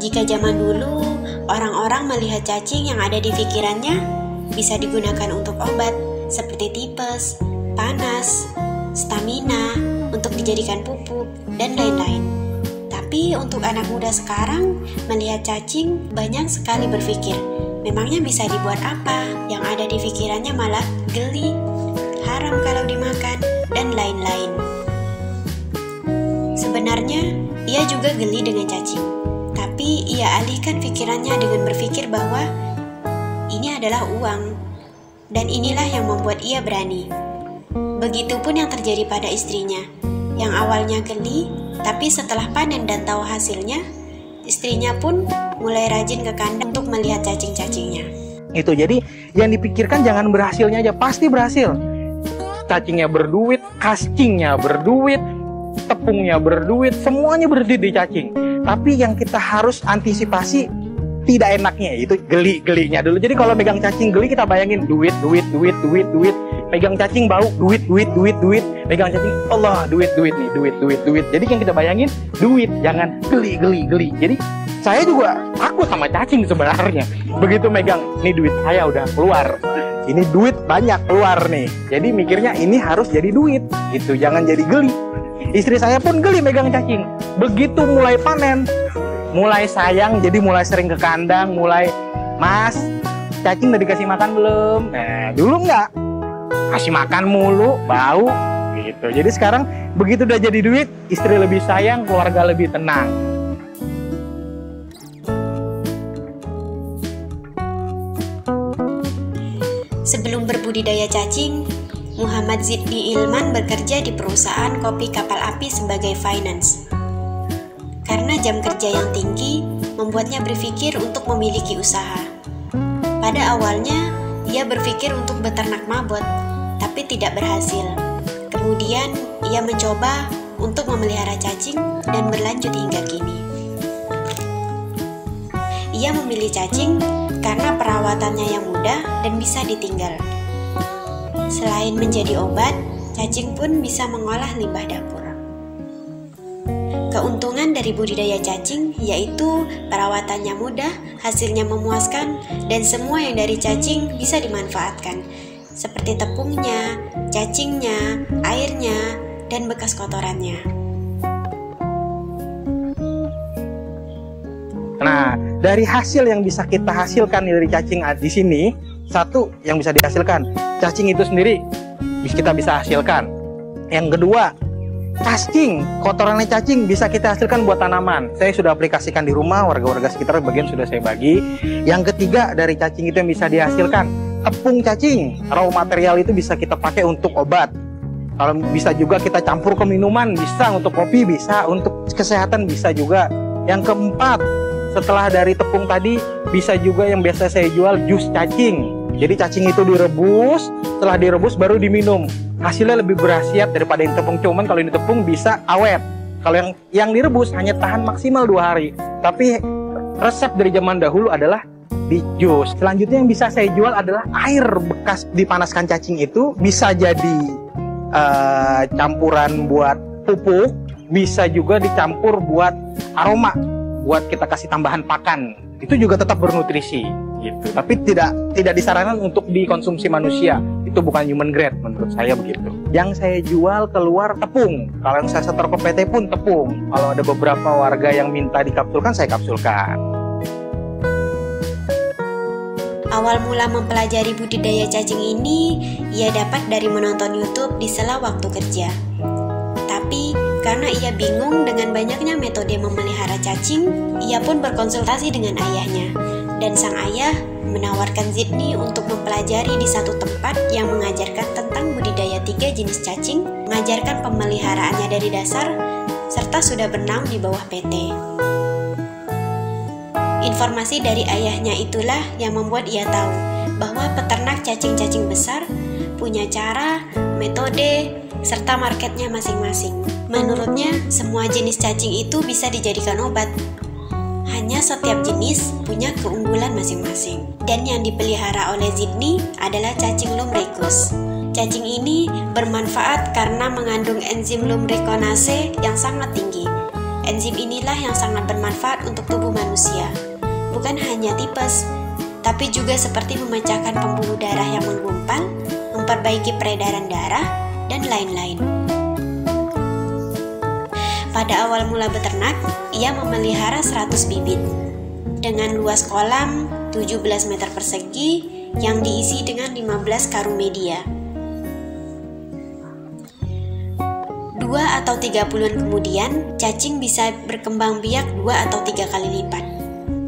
Jika zaman dulu orang-orang melihat cacing yang ada di pikirannya bisa digunakan untuk obat seperti tipes, panas, stamina, untuk dijadikan pupuk, dan lain-lain. Tapi untuk anak muda sekarang melihat cacing banyak sekali berpikir, memangnya bisa dibuat apa? Yang ada di pikirannya malah geli, haram kalau dimakan, dan lain-lain. Sebenarnya ia juga geli dengan cacing, tapi ia alihkan pikirannya dengan berpikir bahwa ini adalah uang, dan inilah yang membuat ia berani. Begitupun yang terjadi pada istrinya, yang awalnya geli, tapi setelah panen dan tahu hasilnya, istrinya pun mulai rajin ke kandang untuk melihat cacing-cacingnya. Itu jadi yang dipikirkan jangan berhasilnya aja, pasti berhasil. Cacingnya berduit, casingnya berduit, tepungnya berduit, semuanya berduit di cacing. Tapi yang kita harus antisipasi tidak enaknya itu geli-gelinya dulu. Jadi kalau megang cacing geli kita bayangin duit. Pegang cacing bau duit. Pegang cacing Allah duit nih, duit. Jadi yang kita bayangin duit, jangan geli. Jadi saya juga takut sama cacing sebenarnya. Begitu megang, nih duit saya udah keluar. Ini duit banyak keluar nih. Jadi mikirnya ini harus jadi duit. Gitu, jangan jadi geli. Istri saya pun geli megang cacing. Begitu mulai panen, mulai sayang, jadi mulai sering ke kandang, mulai mas, cacing udah dikasih makan belum? Nah, dulu nggak, kasih makan mulu, bau, gitu. Jadi sekarang begitu udah jadi duit, istri lebih sayang, keluarga lebih tenang. Sebelum berbudidaya cacing, Muhammad Zidni Ilman bekerja di perusahaan kopi kapal api sebagai finance. Karena jam kerja yang tinggi, membuatnya berpikir untuk memiliki usaha. Pada awalnya, ia berpikir untuk beternak mabot, tapi tidak berhasil. Kemudian, ia mencoba untuk memelihara cacing dan berlanjut hingga kini. Ia memilih cacing karena perawatannya yang mudah dan bisa ditinggal. Selain menjadi obat, cacing pun bisa mengolah limbah dapur. Keuntungan dari budidaya cacing yaitu perawatannya mudah, hasilnya memuaskan, dan semua yang dari cacing bisa dimanfaatkan, seperti tepungnya, cacingnya, airnya, dan bekas kotorannya. Nah, dari hasil yang bisa kita hasilkan dari cacing di sini, satu yang bisa dihasilkan, cacing itu sendiri kita bisa hasilkan. Yang kedua, kotorannya cacing bisa kita hasilkan buat tanaman. Saya sudah aplikasikan di rumah, warga-warga sekitar bagian sudah saya bagi. Yang ketiga, dari cacing itu yang bisa dihasilkan tepung cacing, raw material itu bisa kita pakai untuk obat. Kalau bisa juga kita campur ke minuman, bisa untuk kopi, bisa untuk kesehatan, bisa juga. Yang keempat, setelah dari tepung tadi, bisa juga yang biasa saya jual jus cacing. Jadi cacing itu direbus, setelah direbus baru diminum. Hasilnya lebih berkhasiat daripada yang tepung, cuman kalau ini tepung bisa awet. Kalau yang direbus hanya tahan maksimal 2 hari. Tapi resep dari zaman dahulu adalah di jus. Selanjutnya yang bisa saya jual adalah air bekas dipanaskan cacing itu bisa jadi campuran buat pupuk, bisa juga dicampur buat aroma, buat kita kasih tambahan pakan. Itu juga tetap bernutrisi gitu. Tapi tidak disarankan untuk dikonsumsi manusia. Itu bukan human grade menurut saya begitu. Yang saya jual keluar tepung. Kalau yang saya setor ke PT pun tepung. Kalau ada beberapa warga yang minta dikapsulkan, saya kapsulkan. Awal mula mempelajari budidaya cacing ini, ia dapat dari menonton YouTube di sela waktu kerja. Tapi karena ia bingung dengan banyaknya metode memelihara cacing, ia pun berkonsultasi dengan ayahnya. Dan sang ayah menawarkan Zidni untuk mempelajari di satu tempat yang mengajarkan tentang budidaya 3 jenis cacing, mengajarkan pemeliharaannya dari dasar, serta sudah bernaung di bawah PT. Informasi dari ayahnya itulah yang membuat ia tahu bahwa peternak cacing-cacing besar punya cara, metode, serta marketnya masing-masing. Menurutnya, semua jenis cacing itu bisa dijadikan obat. Hanya setiap jenis punya keunggulan masing-masing. Dan yang dipelihara oleh Zidni adalah cacing lumricus. Cacing ini bermanfaat karena mengandung enzim lumrikonase yang sangat tinggi. Enzim inilah yang sangat bermanfaat untuk tubuh manusia. manusia. Bukan hanya tipes, tapi juga seperti memecahkan pembuluh darah yang menggumpal, memperbaiki peredaran darah, dan lain-lain. Pada awal mula beternak, ia memelihara 100 bibit dengan luas kolam 17 meter persegi yang diisi dengan 15 karung media. 2 atau 3 bulan kemudian, cacing bisa berkembang biak 2 atau 3 kali lipat.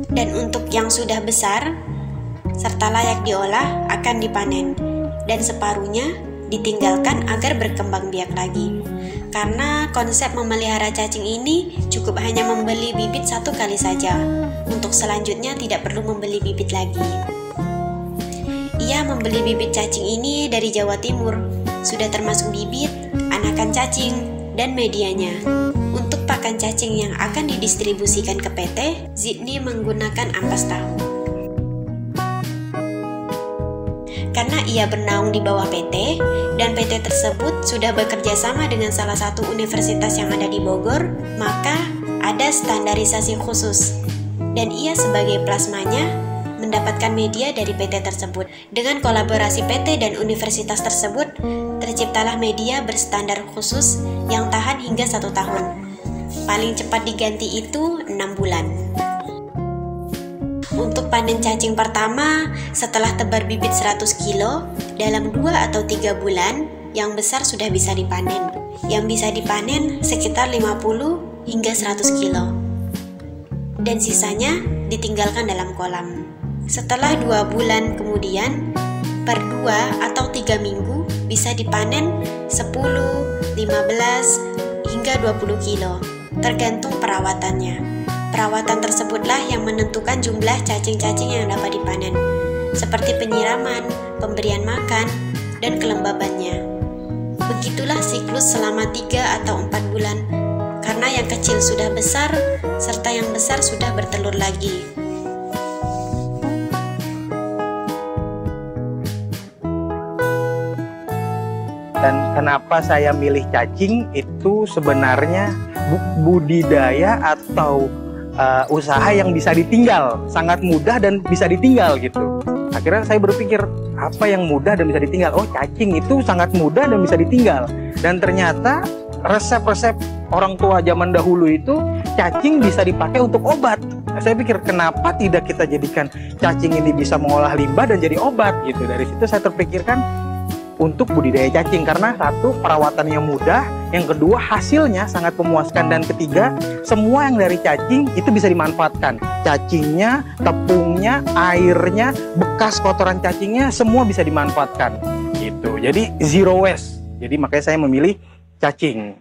Dan untuk yang sudah besar, serta layak diolah akan dipanen, dan separuhnya ditinggalkan agar berkembang biak lagi. Karena konsep memelihara cacing ini cukup hanya membeli bibit 1 kali saja. Untuk selanjutnya tidak perlu membeli bibit lagi. Ia membeli bibit cacing ini dari Jawa Timur. Sudah termasuk bibit, anakan cacing, dan medianya. Untuk pakan cacing yang akan didistribusikan ke PT, Zidni menggunakan ampas tahu. Karena ia bernaung di bawah PT, dan PT tersebut sudah bekerja sama dengan salah satu universitas yang ada di Bogor, maka ada standarisasi khusus. Dan ia sebagai plasmanya mendapatkan media dari PT tersebut. Dengan kolaborasi PT dan universitas tersebut, terciptalah media berstandar khusus yang tahan hingga 1 tahun. Paling cepat diganti itu 6 bulan. Untuk panen cacing pertama, setelah tebar bibit 100 kilo, dalam 2 atau 3 bulan, yang besar sudah bisa dipanen. Yang bisa dipanen sekitar 50 hingga 100 kilo. Dan sisanya ditinggalkan dalam kolam. Setelah 2 bulan kemudian, per 2 atau 3 minggu bisa dipanen 10, 15, hingga 20 kilo, tergantung perawatannya. Perawatan tersebutlah yang menentukan jumlah cacing-cacing yang dapat dipanen, seperti penyiraman, pemberian makan, dan kelembabannya. Begitulah siklus selama 3 atau 4 bulan, karena yang kecil sudah besar, serta yang besar sudah bertelur lagi. Dan kenapa saya milih cacing itu sebenarnya budidaya atau usaha yang bisa ditinggal, sangat mudah dan bisa ditinggal gitu. Akhirnya saya berpikir, apa yang mudah dan bisa ditinggal? Oh, cacing itu sangat mudah dan bisa ditinggal. Dan ternyata resep-resep orang tua zaman dahulu itu cacing bisa dipakai untuk obat. Nah, saya pikir kenapa tidak kita jadikan cacing ini bisa mengolah limbah dan jadi obat gitu. Dari situ saya terpikirkan untuk budidaya cacing, karena satu, perawatannya mudah, yang kedua hasilnya sangat memuaskan, dan ketiga, semua yang dari cacing itu bisa dimanfaatkan. Cacingnya, tepungnya, airnya, bekas kotoran cacingnya, semua bisa dimanfaatkan gitu. Jadi zero waste. Jadi makanya saya memilih cacing.